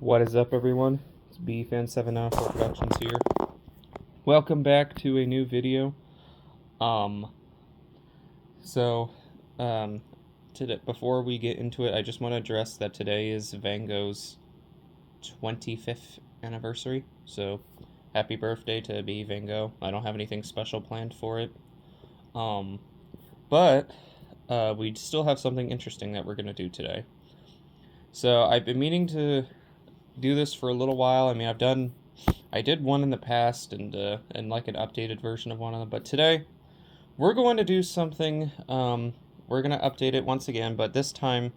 What is up, everyone? It's BFan794 Productions here. Welcome back to a new video. Today, before we get into it, I just want to address that today is Van Gogh's 25th anniversary. So, happy birthday to B. Van Gogh. I don't have anything special planned for it. But we still have something interesting that we're going to do today. So, I've been meaning to do this for a little while. I mean, I did one in the past and like an updated version of one of them, but today we're going to do something. We're going to update it once again, but this time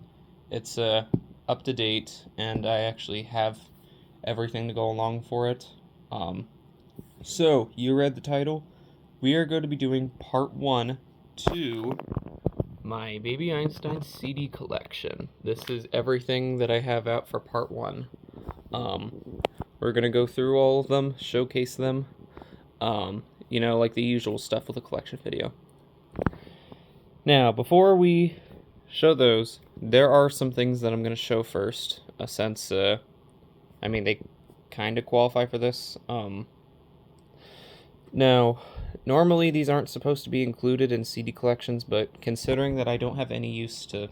it's up to date, and I actually have everything to go along for it. So you read the title. We are going to be doing part 1 to my Baby Einstein CD collection. This is everything that I have out for part 1. We're gonna go through all of them, showcase them, like the usual stuff with a collection video. Now, before we show those, there are some things that I'm gonna show first, since, they kind of qualify for this. Now, normally these aren't supposed to be included in CD collections, but considering that I don't have any use to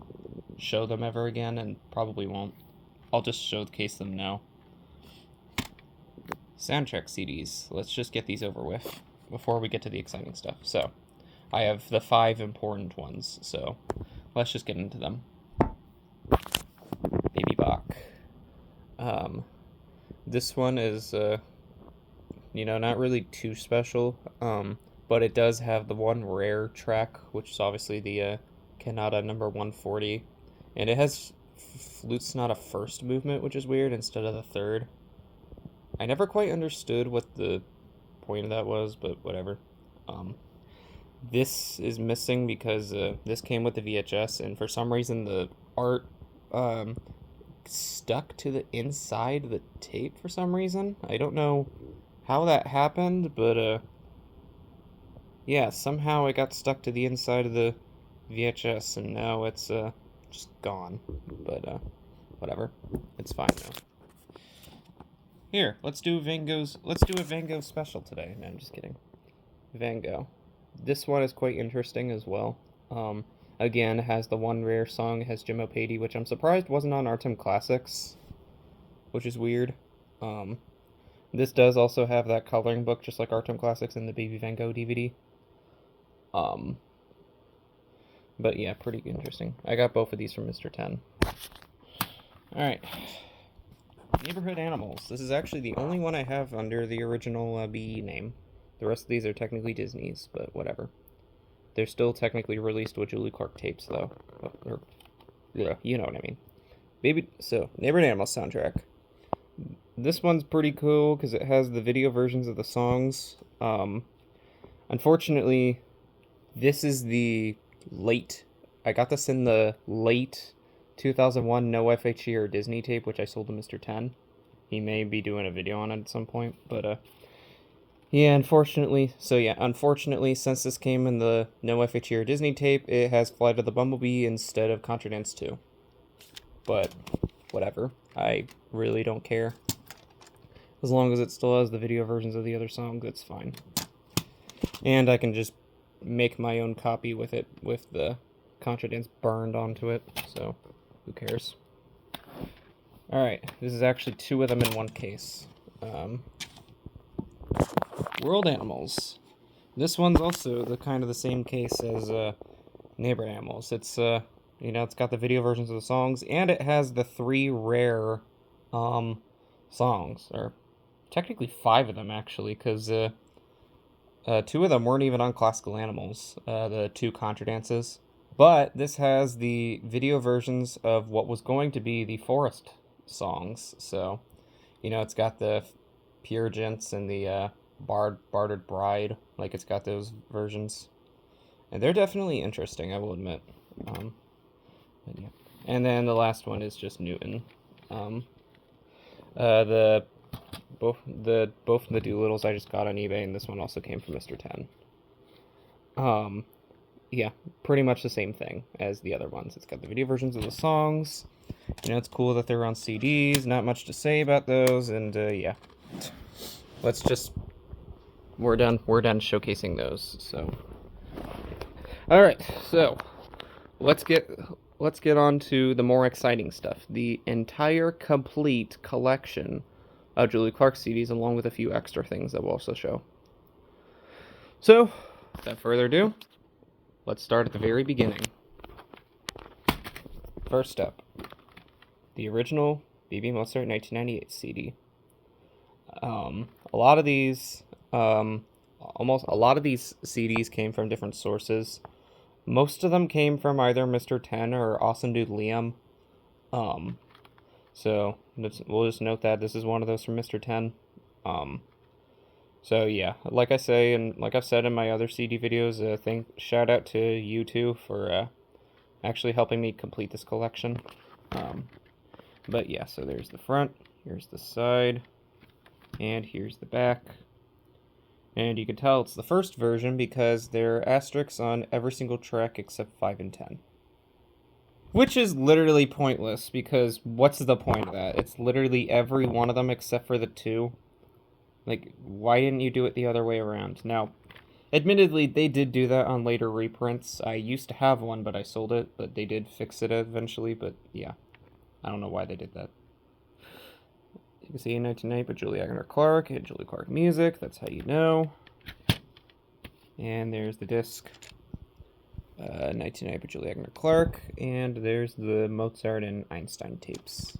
show them ever again, and probably won't, I'll just showcase them now. Soundtrack CDs. Let's just get these over with before we get to the exciting stuff. So, I have the 5 important ones, so let's just get into them. Baby Bach. This one is, not really too special, but it does have the one rare track, which is obviously the Canada number 140, and it has flute sonata first movement, which is weird, instead of the third. I never quite understood what the point of that was, but whatever. This is missing because this came with the VHS, and for some reason the art stuck to the inside of the tape for some reason. I don't know how that happened, but yeah, somehow it got stuck to the inside of the VHS, and now it's just gone. But whatever, it's fine now. Here, let's do a Van Gogh special today. No, I'm just kidding. Van Gogh. This one is quite interesting as well. Again, it has the one rare song. It has Jim O'Pady, which I'm surprised wasn't on Artem Classics, which is weird. This does also have that coloring book, just like Artem Classics and the Baby Van Gogh DVD. But yeah, pretty interesting. I got both of these from Mr. 10. Alright. Neighborhood Animals. This is actually the only one I have under the original BE name. The rest of these are technically Disney's, but whatever. They're still technically released with Julie Clark tapes, though. Yeah, you know what I mean. Neighborhood Animals soundtrack. This one's pretty cool because it has the video versions of the songs. Unfortunately, this is the late... I got this in the late 2001 no FHE or Disney tape, which I sold to Mr. 10. He may be doing a video on it at some point, but unfortunately, since this came in the no FHE or Disney tape, it has Flight of the Bumblebee instead of Contra Dance 2. But whatever, I really don't care. As long as it still has the video versions of the other songs, it's fine. And I can just make my own copy with it, with the Contra Dance burned onto it, so who cares? Alright, this is actually 2 of them in one case. World Animals. This one's also the same case as Neighborhood Animals. It's it's got the video versions of the songs, and it has the 3 rare songs, or technically 5 of them actually, because 2 of them weren't even on Classical Animals, the 2 Contra Dances. But this has the video versions of what was going to be the Forest songs. So, it's got the Pure Gents and the Bartered Bride. Like, it's got those versions. And they're definitely interesting, I will admit. But yeah. And then the last one is just Newton. Both of the Doolittles I just got on eBay, and this one also came from Mr. 10. Yeah, pretty much the same thing as the other ones. It's got the video versions of the songs. You know, it's cool that they're on CDs. Not much to say about those, and yeah. Let's just... We're done showcasing those, so... Alright, so... Let's get on to the more exciting stuff. The entire complete collection of Julie Clark CDs, along with a few extra things that we'll also show. So, without further ado, let's start at the very beginning. First up, the original B.B. Mozart 1998 CD. A lot of these CDs came from different sources. Most of them came from either Mr. 10 or Awesome Dude Liam. So we'll just note that this is one of those from Mr. 10. So yeah, like I say, and like I've said in my other CD videos, shout out to you two for actually helping me complete this collection. But yeah, so there's the front, here's the side, and here's the back. And you can tell it's the first version because there are asterisks on every single track except 5 and 10. Which is literally pointless, because what's the point of that? It's literally every one of them except for the 2. Like, why didn't you do it the other way around? Now, admittedly, they did do that on later reprints. I used to have one, but I sold it, but they did fix it eventually, but yeah. I don't know why they did that. You can see 1998 by Julie Agner Clark, and Julie Clark Music, that's how you know. And there's the disc. 1998 by Julie Agner Clark, and there's the Mozart and Einstein tapes.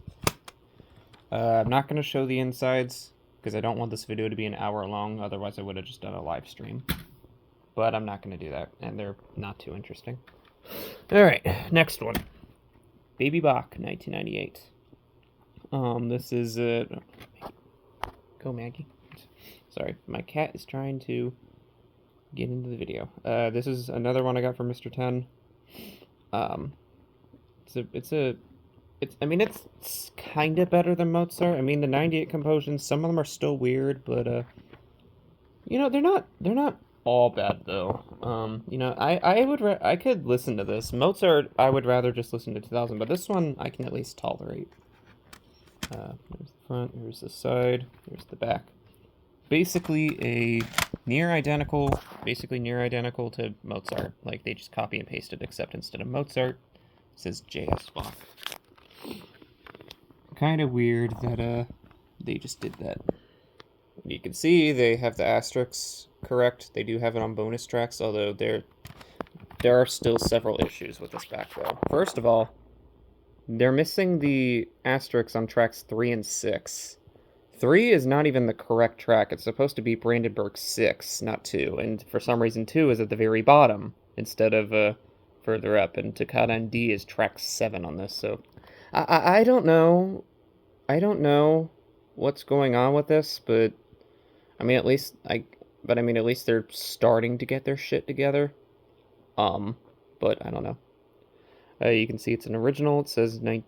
I'm not going to show the insides, because I don't want this video to be an hour long, otherwise I would have just done a live stream. But I'm not going to do that, and they're not too interesting. Alright, next one. Baby Bach, 1998. This is, go Maggie. Sorry, my cat is trying to get into the video. This is another one I got from Mr. 10. It's kind of better than Mozart. I mean, the 98 compositions, some of them are still weird, but, you know, they're not all bad, though. You know, I could listen to this. Mozart, I would rather just listen to 2000, but this one I can at least tolerate. Here's the front, here's the side, here's the back. Basically near identical to Mozart. Like, they just copy and pasted, except instead of Mozart, it says J.S. Bach. Kind of weird that, they just did that. You can see they have the asterisks correct. They do have it on bonus tracks, although there are still several issues with this back, though. First of all, they're missing the asterisks on tracks 3 and 6. 3 is not even the correct track. It's supposed to be Brandenburg 6, not 2. And for some reason, 2 is at the very bottom instead of further up. And Toccata in D is track 7 on this. So I don't know. I don't know what's going on with this, but I mean, at least at least they're starting to get their shit together. But I don't know. You can see it's an original. It says it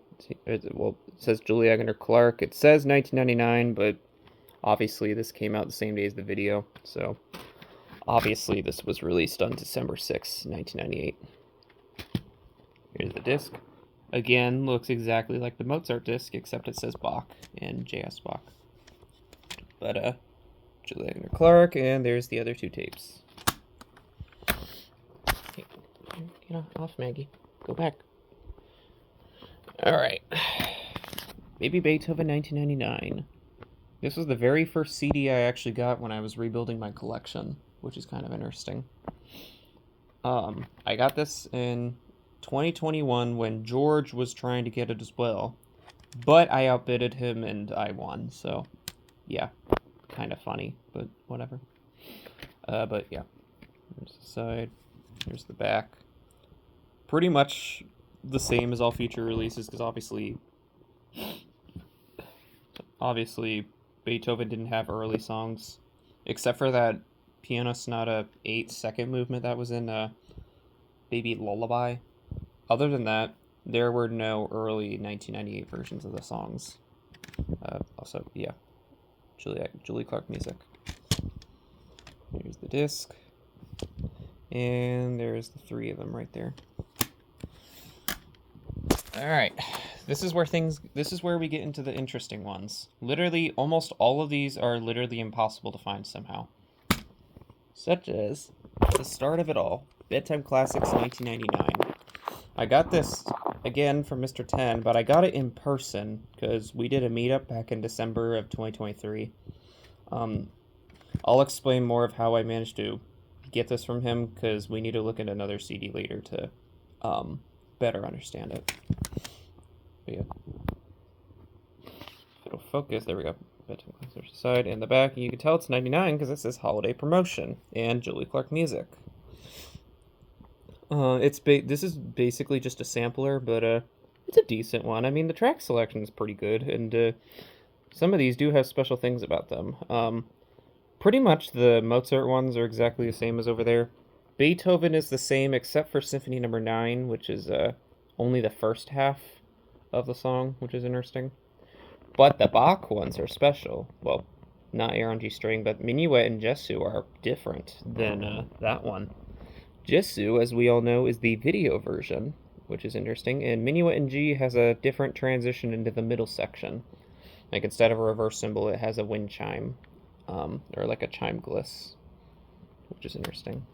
says Julie Agner Clark. It says 1999, but obviously this came out the same day as the video, so obviously this was released on December 6, 1998. Here's the disc. Again, looks exactly like the Mozart disc, except it says Bach and J.S. Bach. But Julie Agner Clark, and there's the other 2 tapes. Okay, get off, Maggie. Go back. Alright. Baby Beethoven 1999. This was the very first CD I actually got when I was rebuilding my collection, which is kind of interesting. I got this in 2021 when George was trying to get it as well, but I outbidded him and I won, so yeah, kind of funny, but whatever. But yeah, here's the side, here's the back. Pretty much the same as all future releases, because obviously Beethoven didn't have early songs, except for that Piano Sonata 8 second movement that was in Baby Lullaby. Other than that, there were no early 1998 versions of the songs. Also, yeah, Julie Clark Music. Here's the disc, and there's the 3 of them right there. Alright, This is where we get into the interesting ones. Literally, almost all of these are literally impossible to find somehow. Such as the start of it all, Bedtime Classics 1999. I got this, again, from Mr. 10, but I got it in person, because we did a meetup back in December of 2023. I'll explain more of how I managed to get this from him, because we need to look at another CD later to better understand it. But yeah. It'll focus, there we go. Bedtime Classics side and the back, and you can tell it's 99 because it says Holiday Promotion and Julie Clark Music. This is basically just a sampler, but it's a decent one. I mean, the track selection is pretty good, and some of these do have special things about them. Pretty much the Mozart ones are exactly the same as over there. Beethoven is the same except for Symphony Number 9, which is only the first half of the song, which is interesting. But the Bach ones are special. Well, not Air on G string, but Minuet and Gesu are different than that one. Gesu, as we all know, is the video version, which is interesting, and Minuet in G has a different transition into the middle section. Like, instead of a reverse symbol, it has a wind chime, or like a chime gliss, which is interesting.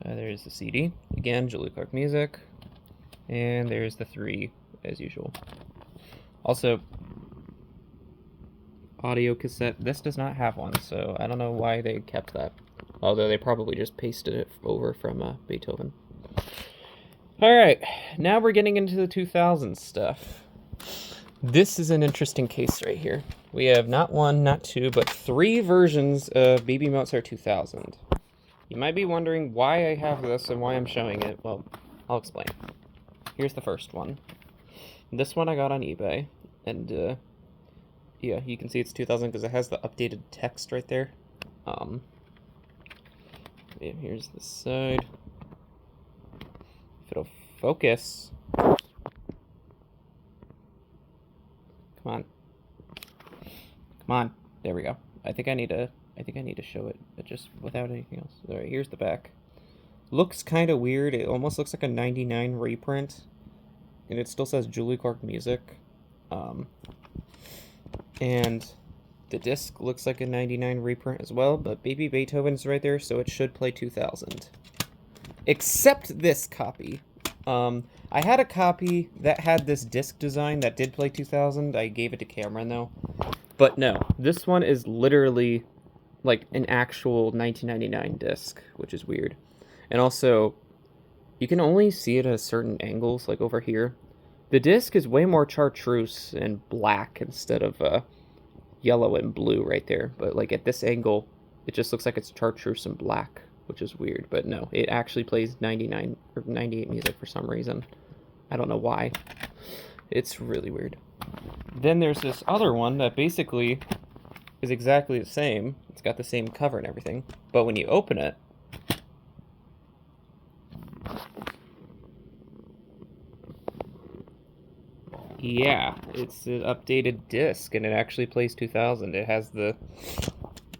There's the CD. Again, Julie Clark Music. And there's the 3, as usual. Also, audio cassette. This does not have one, so I don't know why they kept that. Although they probably just pasted it over from Beethoven. Alright, now we're getting into the 2000s stuff. This is an interesting case right here. We have not 1, not 2, but 3 versions of Baby Mozart 2000. You might be wondering why I have this and why I'm showing it. Well, I'll explain. Here's the first one. This one I got on eBay, and yeah, you can see it's 2000 because it has the updated text right there. Yeah, here's the side. If it'll focus. Come on. Come on. There we go. I think I need to show it just without anything else. All right, here's the back. Looks kind of weird. It almost looks like a 99 reprint. And it still says Julie Clark Music. And the disc looks like a 99 reprint as well, but Baby Beethoven's right there, so it should play 2000. Except this copy. I had a copy that had this disc design that did play 2000. I gave it to Cameron, though. But no, this one is literally like an actual 1999 disc, which is weird. And also, you can only see it at certain angles, like over here. The disc is way more chartreuse and black instead of yellow and blue right there. But like at this angle, it just looks like it's chartreuse and black, which is weird. But no, it actually plays 99 or 98 music for some reason. I don't know why. It's really weird. Then there's this other one that basically is exactly the same. It's got the same cover and everything. But when you open it, yeah, it's an updated disc, and it actually plays 2000. It has the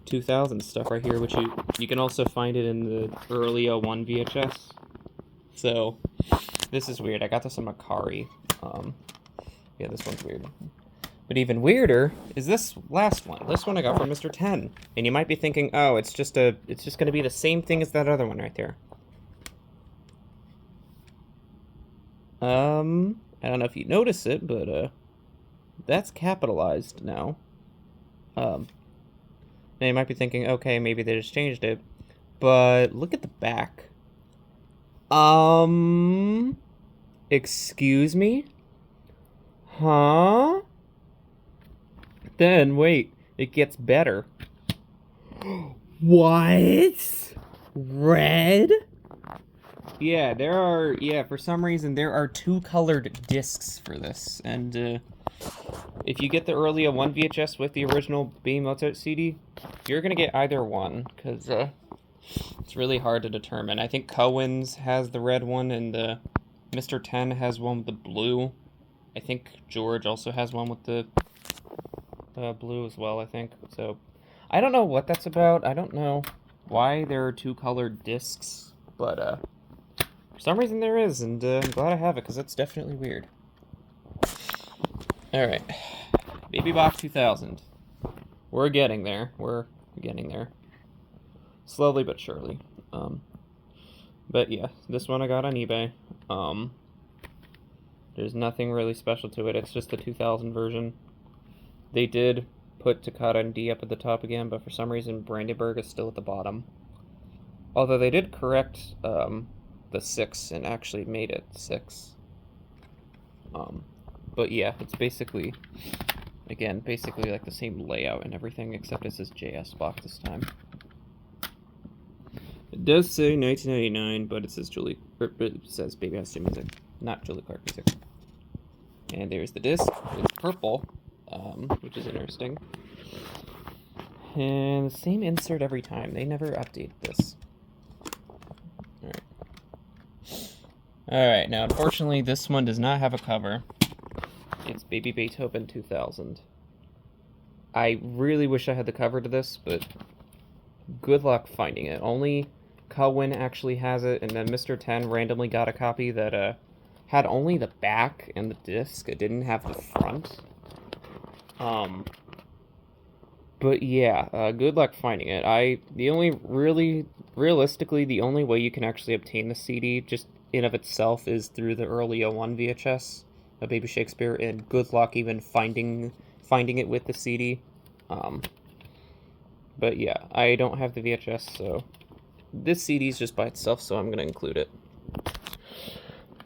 2000 stuff right here, which you can also find it in the early 01 VHS. So, this is weird. I got this on Macari. Yeah, this one's weird. But even weirder is this last one. This one I got from Mr. 10. And you might be thinking, oh, it's just going to be the same thing as that other one right there. I don't know if you notice it, but that's capitalized now. Now you might be thinking, okay, maybe they just changed it. But look at the back. Excuse me? Huh? Then, wait, it gets better. What? Red? Yeah, for some reason, there are 2 colored discs for this. And, if you get the early 01 VHS with the original Baby Mozart CD, you're gonna get either one, because, it's really hard to determine. I think Cohen's has the red one, and, Mr. 10 has one with the blue. I think George also has one with the blue as well, I think. So, I don't know what that's about. I don't know why there are 2 colored discs, but, for some reason there is, and I'm glad I have it, because it's definitely weird. Alright. Baby Box 2000. We're getting there. We're getting there. Slowly but surely. But yeah, this one I got on eBay. There's nothing really special to it. It's just the 2000 version. They did put Takata and D up at the top again, but for some reason Brandenburg is still at the bottom. Although they did correct the 6 and actually made it 6. But yeah, it's basically, again, basically like the same layout and everything, except it says JS box this time. It does say 1999, but it says Baby Einstein Music, not Julie Clark Music. And there's the disc. It's purple, which is interesting. And the same insert every time. They never update this. Alright, now unfortunately this one does not have a cover. It's Baby Beethoven 2000. I really wish I had the cover to this, but good luck finding it. Only Cohen actually has it, and then Mr. 10 randomly got a copy that had only the back and the disc. It didn't have the front. But yeah, good luck finding it. Realistically, the only way you can actually obtain the CD just in of itself is through the early 01 VHS of Baby Shakespeare, and good luck even finding it with the CD. But yeah, I don't have the VHS, so this CD is just by itself, so I'm going to include it.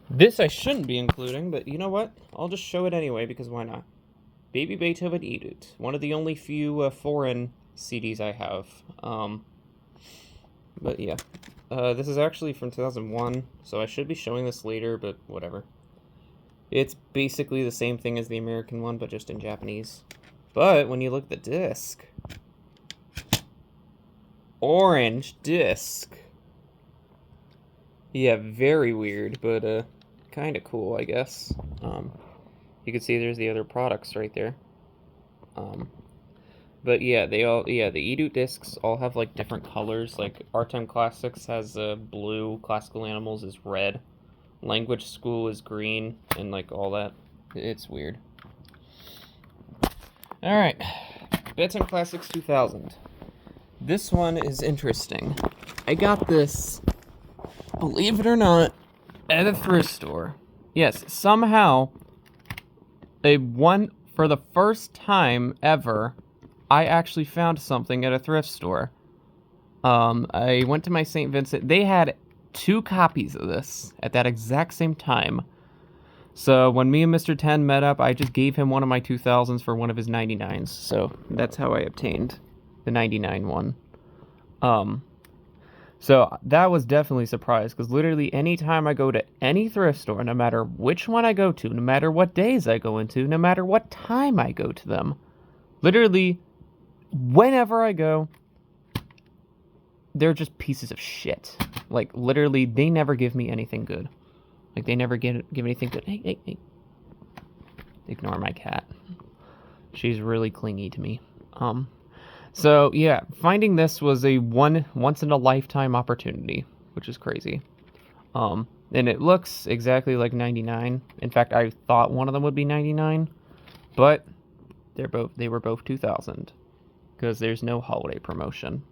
This I shouldn't be including, but you know what? I'll just show it anyway, because why not? Baby Beethoven Eat It. One of the only few foreign CDs I have. But yeah. This is actually from 2001, so I should be showing this later, but whatever. It's basically the same thing as the American one, but just in Japanese. But when you look at the disc... Orange disc. Yeah, very weird, but kind of cool, I guess. You can see there's the other products right there. But yeah, the Edoot discs all have like different colors. Like Art Time Classics has blue, Classical Animals is red, Language School is green, and like all that. It's weird. Alright, Bedtime Classics 2000. This one is interesting. I got this, believe it or not, at a thrift store. Yes, somehow, for the first time ever, I actually found something at a thrift store. I went to my St. Vincent. They had 2 copies of this at that exact same time. So when me and Mr. 10 met up, I just gave him one of my 2000s for one of his 99s. So that's how I obtained the 99 one. So that was definitely a surprise, because literally anytime I go to any thrift store, no matter which one I go to, no matter what days I go into, no matter what time I go to them, literally whenever I go, they're just pieces of shit. Like, literally, they never give me anything good. Like, they never give anything good. Hey. Ignore my cat. She's really clingy to me. So, yeah, finding this was a once-in-a-lifetime opportunity, which is crazy. And it looks exactly like 99. In fact, I thought one of them would be 99, but they were both 2000, because there's no holiday promotion.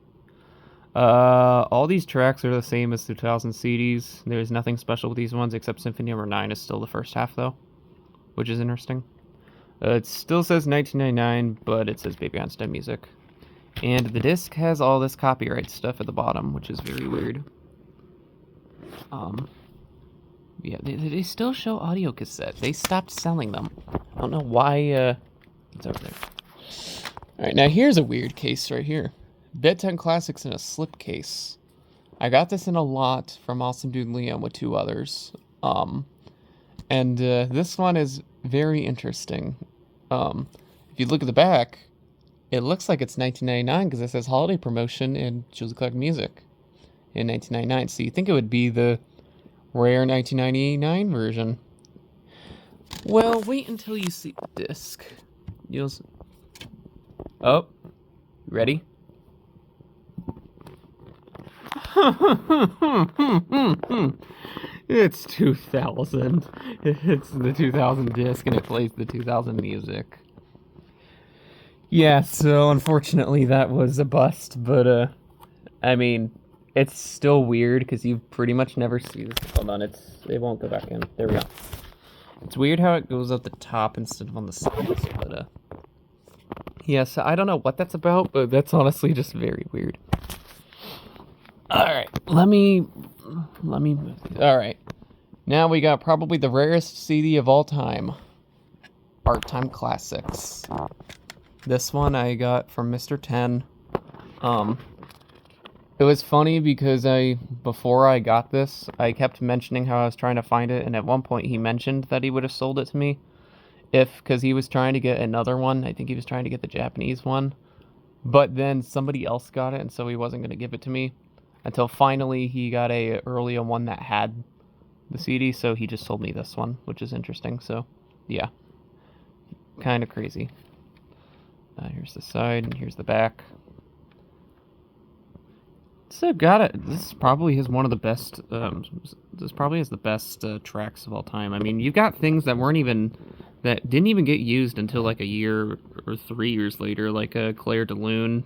All these tracks are the same as 2000 CDs. There's nothing special with these ones, except Symphony No. 9 is still the first half, though, which is interesting. It still says 1999, but it says Baby Einstein Music. And the disc has all this copyright stuff at the bottom, which is very weird. Yeah, they still show audio cassettes. They stopped selling them. I don't know why, it's over there. Alright, now here's a weird case right here. Bedtime Classics in a slipcase. I got this in a lot from Awesome Dude Liam with 2 others. And this one is very interesting. If you look at the back, it looks like it's 1999 because it says holiday promotion in Julie Clark Music in 1999. So you think it would be the rare 1999 version. Well, wait until you see the disc. Oh, ready? It's 2000. It's the 2000 disc, and it plays the 2000 music. Yeah, so unfortunately that was a bust, but, I mean, it's still weird, because you pretty much never see this. Hold on, it won't go back in. There we go. It's weird how it goes up the top instead of on the sides, but, yeah, so I don't know what that's about, but that's honestly just very weird. Alright, let me move. Alright, now we got probably the rarest CD of all time. Art Time Classics. This one I got from Mr. 10. It was funny because before I got this, I kept mentioning how I was trying to find it, and at one point he mentioned that he would have sold it to me. Because he was trying to get another one. I think he was trying to get the Japanese one. But then somebody else got it, and so he wasn't going to give it to me. Until finally he got a earlier one that had the CD, so he just sold me this one, which is interesting. So, yeah. Kind of crazy. Here's the side, and here's the back. So got it. This probably is one of the best. This probably is the best tracks of all time. I mean, you've got things that didn't even get used until like a year or 3 years later, like Claire de Lune,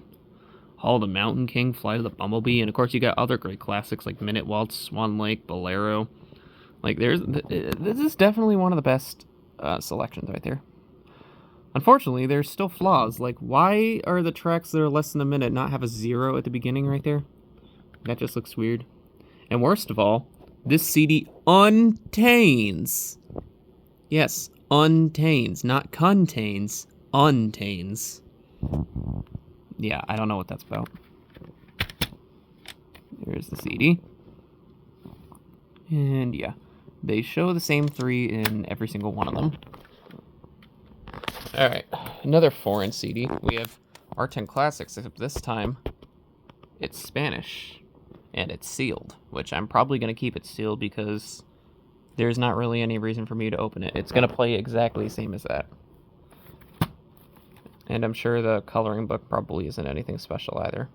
Hall of the Mountain King, Flight of the Bumblebee, and of course you got other great classics like Minute Waltz, Swan Lake, Bolero. Like this is definitely one of the best selections right there. Unfortunately, there's still flaws. Like, why are the tracks that are less than a minute not have a 0 at the beginning right there? That just looks weird. And worst of all, this CD untains. Yes, untains, not contains, untains. Yeah, I don't know what that's about. Here's the CD. And yeah, they show the same 3 in every single one of them. Alright, another foreign CD. We have Art 10 Classics, except this time it's Spanish. And it's sealed, which I'm probably going to keep it sealed because there's not really any reason for me to open it. It's going to play exactly the same as that. And I'm sure the coloring book probably isn't anything special either.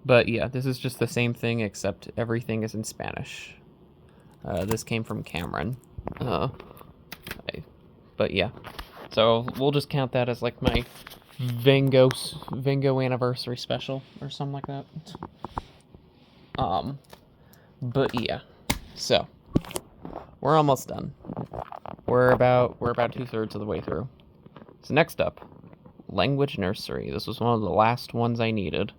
But yeah, this is just the same thing except everything is in Spanish. This came from Cameron. But yeah, so we'll just count that as like my Vingo anniversary special or something like that. But yeah, so we're almost done. We're about 2/3 of the way through. So next up, Language Nursery. This was one of the last ones I needed.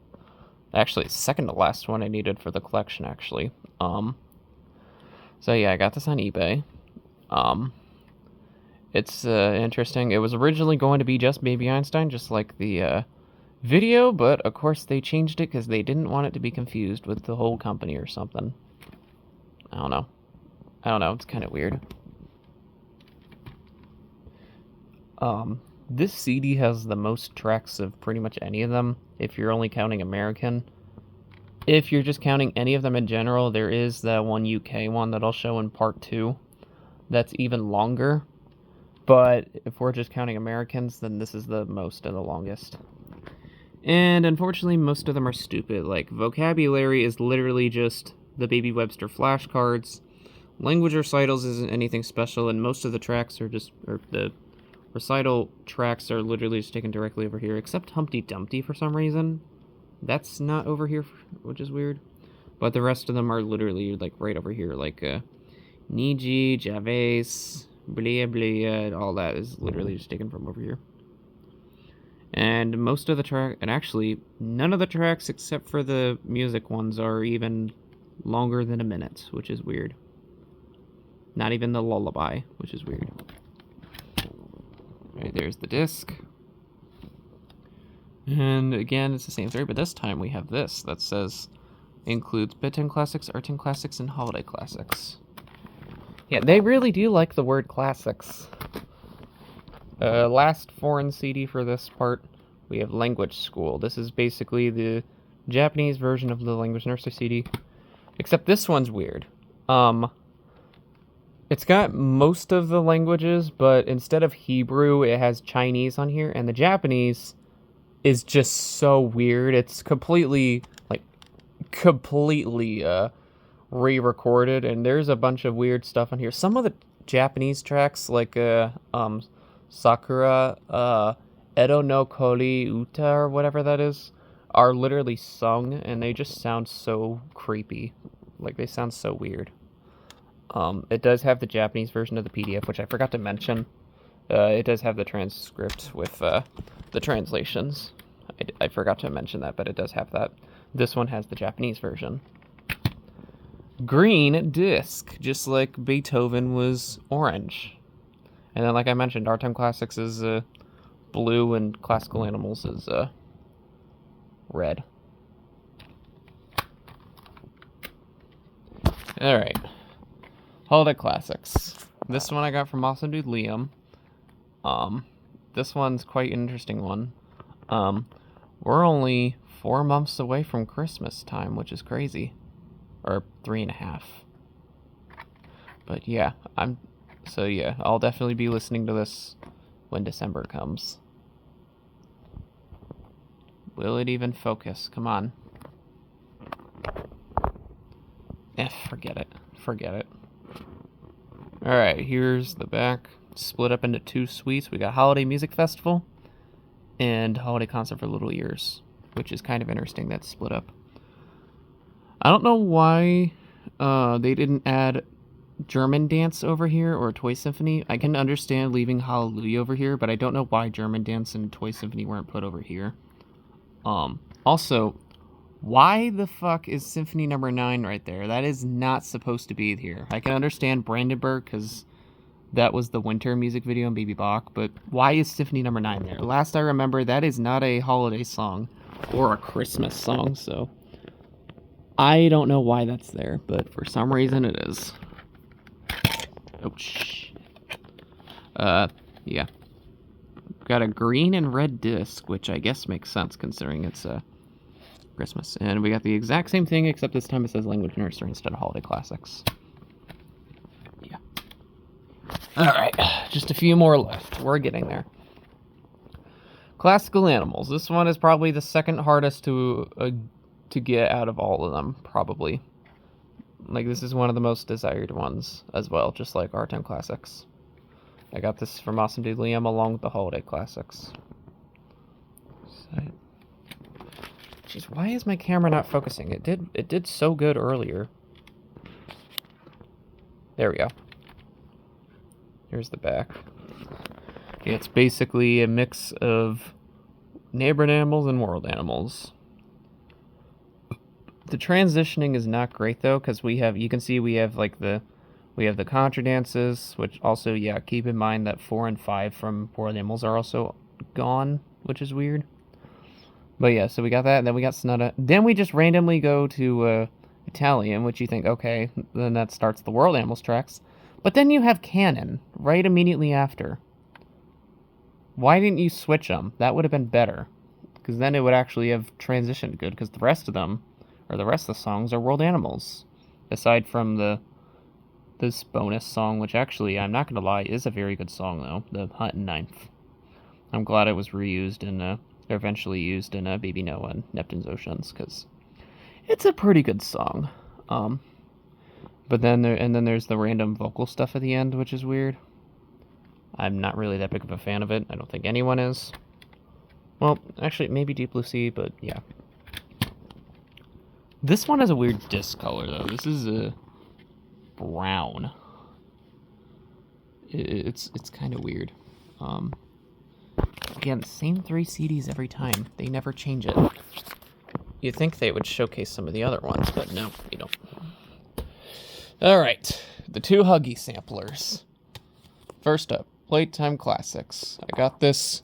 Actually, second to last one I needed for the collection, actually. So yeah, I got this on eBay. It's interesting. It was originally going to be just Baby Einstein, just like the video, but of course they changed it because they didn't want it to be confused with the whole company or something. I don't know. It's kind of weird. This CD has the most tracks of pretty much any of them, if you're only counting American. If you're just counting any of them in general, there is the one UK one that I'll show in part 2. That's even longer. But if we're just counting Americans, then this is the most and the longest. And unfortunately, most of them are stupid. Like, vocabulary is literally just the Baby Webster flashcards. Language recitals isn't anything special, and most of the tracks are the recital tracks are literally just taken directly over here, except Humpty Dumpty for some reason. That's not over here, which is weird. But the rest of them are literally, like, right over here, like, Niji, Javes, blah, blah, all that is literally just taken from over here. And most of the track, and actually, none of the tracks except for the music ones are even longer than a minute, which is weird. Not even the lullaby, which is weird. Alright, there's the disc. And again, it's the same story, but this time we have this that says, includes Art 10 Classics, Art 10 Classics, and Holiday Classics. Yeah, they really do like the word classics. Last foreign CD for this part, we have Language School. This is basically the Japanese version of the Language Nursery CD, except this one's weird. It's got most of the languages, but instead of Hebrew, it has Chinese on here, and the Japanese is just so weird. It's completely, like, completely re-recorded, and there's a bunch of weird stuff on here. Some of the Japanese tracks, like Sakura Edo no Kori Uta or whatever that is, are literally sung, and they just sound so creepy. Like, they sound so weird. It does have the Japanese version of the PDF, which I forgot to mention. It does have the transcript with the translations. I forgot to mention that, but it does have that. This one has the Japanese version. Green disc, just like Beethoven was orange. And then, like I mentioned, Our Time Classics is blue, and Classical Animals is red. Alright. Holiday Classics. This one I got from Awesome Dude Liam. This one's quite an interesting one. We're only 4 months away from Christmas time, which is crazy. Or 3.5. But yeah, I'll definitely be listening to this when December comes. Will it even focus? Come on. Forget it. Alright, here's the back. Split up into 2 suites. We got Holiday Music Festival and Holiday Concert for Little Ears, which is kind of interesting that's split up. I don't know why they didn't add German Dance over here or Toy Symphony. I can understand leaving Hallelujah over here, but I don't know why German Dance and Toy Symphony weren't put over here. Also, why the fuck is Symphony number 9 right there? That is not supposed to be here. I can understand Brandenburg, because that was the winter music video in Baby Bach, but why is Symphony number 9 there? Last I remember, that is not a holiday song or a Christmas song, so I don't know why that's there, but for some reason it is. Oh, shit. Yeah. Got a green and red disc, which I guess makes sense considering it's Christmas. And we got the exact same thing, except this time it says Language Nursery instead of Holiday Classics. Yeah. Alright, just a few more left. We're getting there. Classical Animals. This one is probably the second hardest to get out of all of them, probably. Like, this is one of the most desired ones as well, just like Our Time Classics. I got this from Awesome Dude Liam along with the Holiday Classics. Jeez, why is my camera not focusing? It did so good earlier. There we go. Here's the back. It's basically a mix of neighborhood animals and world animals. The transitioning is not great though, because we have the contra dances, which also, yeah, keep in mind that 4 and 5 from World Animals are also gone, which is weird. But yeah, so we got that, and then we got Snudda. Then we just randomly go to Italian, which you think, okay, then that starts the World Animals tracks. But then you have Canon right immediately after. Why didn't you switch them? That would have been better, because then it would actually have transitioned good, because the rest of the songs are World Animals, aside from this bonus song, which actually, I'm not going to lie, is a very good song, though, the Hunt and Ninth. I'm glad it was reused or eventually used in Baby Noah and Neptune's Oceans, because it's a pretty good song. But then there's the random vocal stuff at the end, which is weird. I'm not really that big of a fan of it. I don't think anyone is. Well, actually, maybe Deep Blue Sea, but yeah. This one has a weird disc color, though. This is a brown. It's kind of weird. Again, same 3 CDs every time. They never change it. You'd think they would showcase some of the other ones, but no, they don't. Alright, the 2 Huggy samplers. First up, Playtime Classics. I got this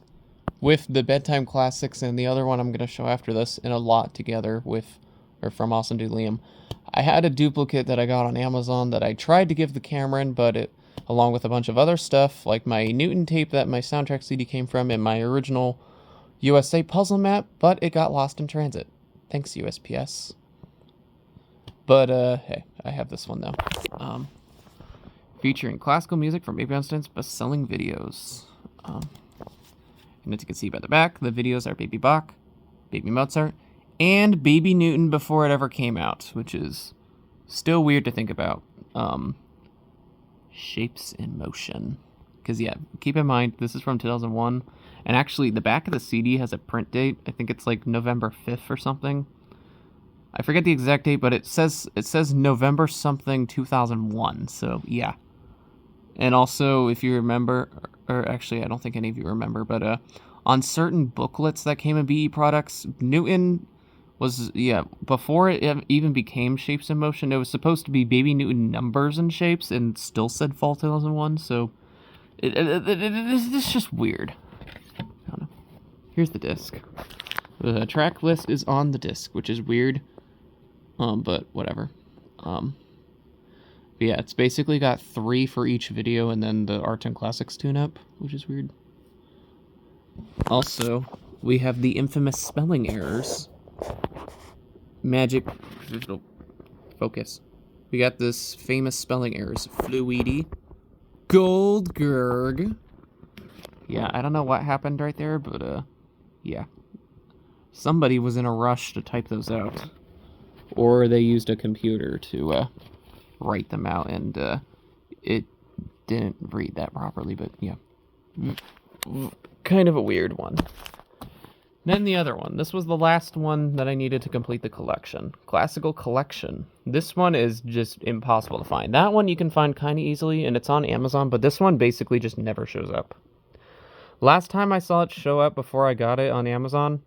with the Bedtime Classics and the other one I'm going to show after this in a lot together from Awesome Dude Liam. I had a duplicate that I got on Amazon that I tried to give the Cameron, but along with a bunch of other stuff, like my Newton tape that my soundtrack CD came from and my original USA puzzle map, but it got lost in transit. Thanks, USPS. But, hey, I have this one, though. Featuring classical music from Baby Einstein's best-selling videos. And as you can see by the back, the videos are Baby Bach, Baby Mozart, and Baby Newton before it ever came out, which is still weird to think about. Shapes in Motion. Because, yeah, keep in mind, this is from 2001. And actually, the back of the CD has a print date. I think it's like November 5th or something. I forget the exact date, but it says November something 2001. So, yeah. And also, if you remember, or actually, I don't think any of you remember, but on certain booklets that came in BE products, Newton was, before it even became Shapes in Motion, it was supposed to be Baby Newton Numbers and Shapes, and still said Fall 2001, so it's just weird. I don't know. Here's the disc. The track list is on the disc, which is weird, but whatever. But yeah, it's basically got 3 for each video, and then the Art and Classics tune-up, which is weird. Also, we have the infamous spelling errors. Magic focus. We got this famous spelling errors. Fluidi. Goldgerg. Yeah, I don't know what happened right there, but yeah. Somebody was in a rush to type those out. Or they used a computer to write them out, and it didn't read that properly, but yeah. Kind of a weird one. Then the other one. This was the last one that I needed to complete the collection. Classical Collection. This one is just impossible to find. That one you can find kind of easily, and it's on Amazon, but this one basically just never shows up. Last time I saw it show up before I got it on Amazon,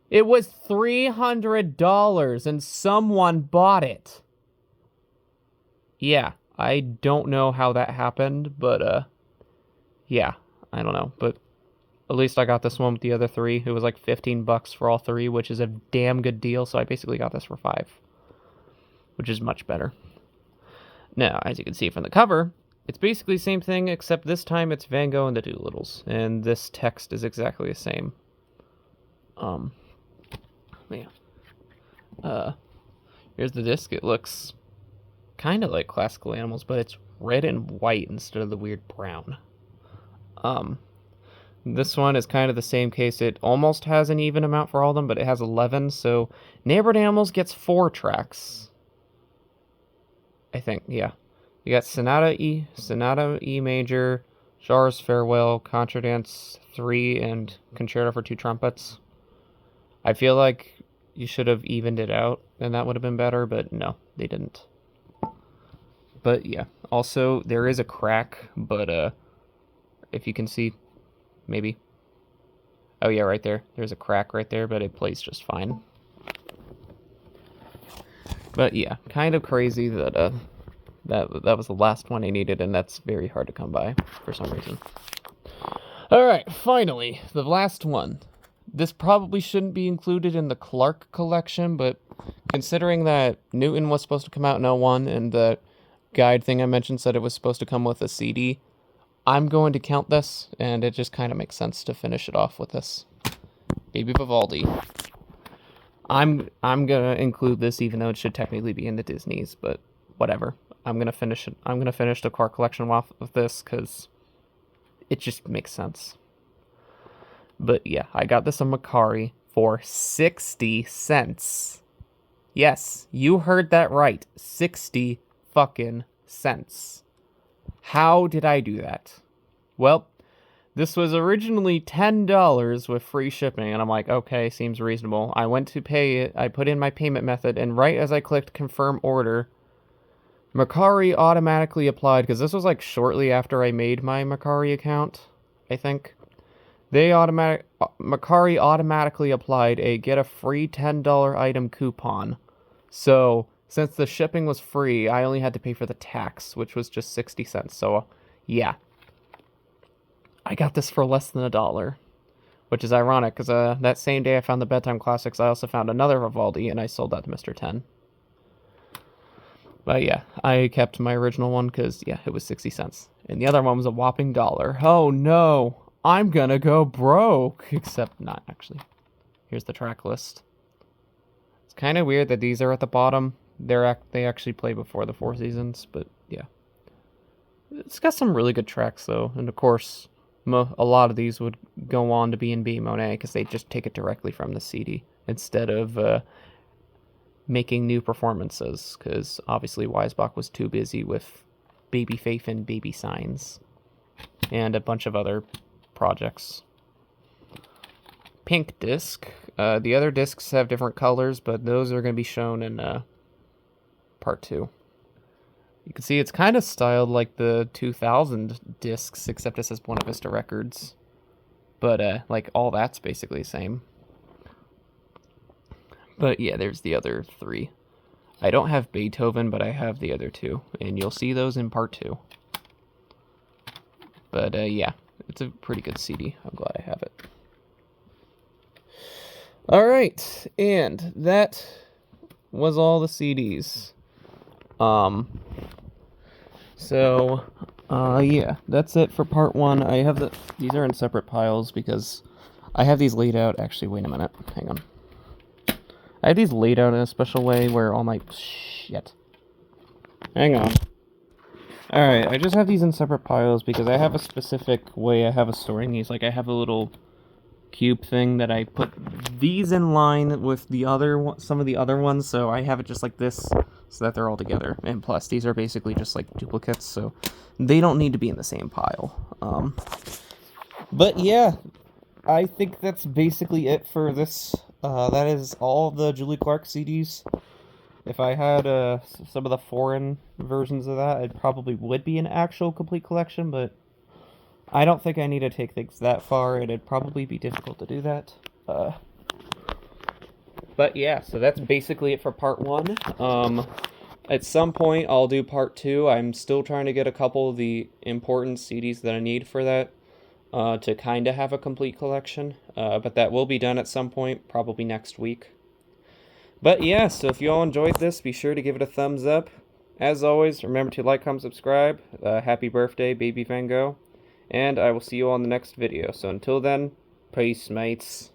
it was $300, and someone bought it. Yeah, I don't know how that happened, but, yeah, I don't know, but at least I got this one with the other 3. It was like $15 for all 3, which is a damn good deal, so I basically got this for 5, which is much better. Now, as you can see from the cover, it's basically the same thing, except this time it's Van Gogh and the Doolittles, and this text is exactly the same. Yeah. Here's the disc. It looks kind of like Classical Animals, but it's red and white instead of the weird brown. This one is kind of the same case. It almost has an even amount for all of them, but it has 11, so Neighborhood Animals gets 4 tracks. I think, yeah. You got Sonata E Major, Jar's Farewell, Contradance 3, and Concerto for 2 Trumpets. I feel like you should have evened it out, and that would have been better, but no, they didn't. But yeah, also, there is a crack, but if you can see, maybe. Oh yeah, right there. There's a crack right there, but it plays just fine. But yeah, kind of crazy that that was the last one I needed, and that's very hard to come by for some reason. Alright, finally, the last one. This probably shouldn't be included in the Clark collection, but considering that Newton was supposed to come out in 01, and the guide thing I mentioned said it was supposed to come with a CD, I'm going to count this, and it just kind of makes sense to finish it off with this. Baby Vivaldi. I'm gonna include this, even though it should technically be in the Disneys, but whatever. I'm gonna finish it. I'm gonna finish the Clark collection off with this because it just makes sense. But yeah, I got this on Mercari for 60 cents. Yes, you heard that right. 60 fucking cents. How did I do that? Well, this was originally $10 with free shipping, and I'm like, okay, seems reasonable. I went to pay it, I put in my payment method, and right as I clicked confirm order, Mercari automatically applied, because this was like shortly after I made my Mercari account, I think. Mercari automatically applied a get a free $10 item coupon. So, since the shipping was free, I only had to pay for the tax, which was just 60 cents. So, yeah. I got this for less than $1, which is ironic, because that same day I found the Bedtime Classics, I also found another Vivaldi, and I sold that to Mr. 10. But yeah, I kept my original one, because, yeah, it was 60 cents. And the other one was a whopping $1. Oh, no. I'm gonna go broke. Except not, actually. Here's the track list. It's kind of weird that these are at the bottom. They actually play before the Four Seasons, but yeah. It's got some really good tracks, though. And of course, a lot of these would go on to be in B Monet because they just take it directly from the CD instead of making new performances, because obviously Weisbach was too busy with Baby Faith and Baby Signs and a bunch of other projects. Pink disc. The other discs have different colors, but those are going to be shown in part 2. You can see it's kind of styled like the 2000 discs, except it says Buena Vista Records. But like all that's basically the same. But yeah, there's the other 3. I don't have Beethoven, but I have the other 2, and you'll see those in part 2. But yeah, it's a pretty good CD. I'm glad I have it. Alright, and that was all the CDs. Yeah, that's it for part 1. I have these are in separate piles because I have these laid out. Actually, wait a minute. Hang on. I have these laid out in a special way where all my shit. Hang on. Alright, I just have these in separate piles because I have a specific way I have of storing these. Like, I have a little cube thing that I put these in line with the some of the other ones, so I have it just like this so that they're all together. And plus, these are basically just like duplicates, so they don't need to be in the same pile. But yeah, I think that's basically it for this. That is all the Julie Clark CDs. If I had some of the foreign versions of that, it probably would be an actual complete collection, but I don't think I need to take things that far. It'd probably be difficult to do that. But yeah, so that's basically it for part 1. At some point, I'll do part 2. I'm still trying to get a couple of the important CDs that I need for that to kind of have a complete collection. But that will be done at some point, probably next week. But yeah, so if you all enjoyed this, be sure to give it a thumbs up. As always, remember to like, comment, subscribe. Happy birthday, Baby Van Gogh. And I will see you all in the next video. So until then, peace, mates.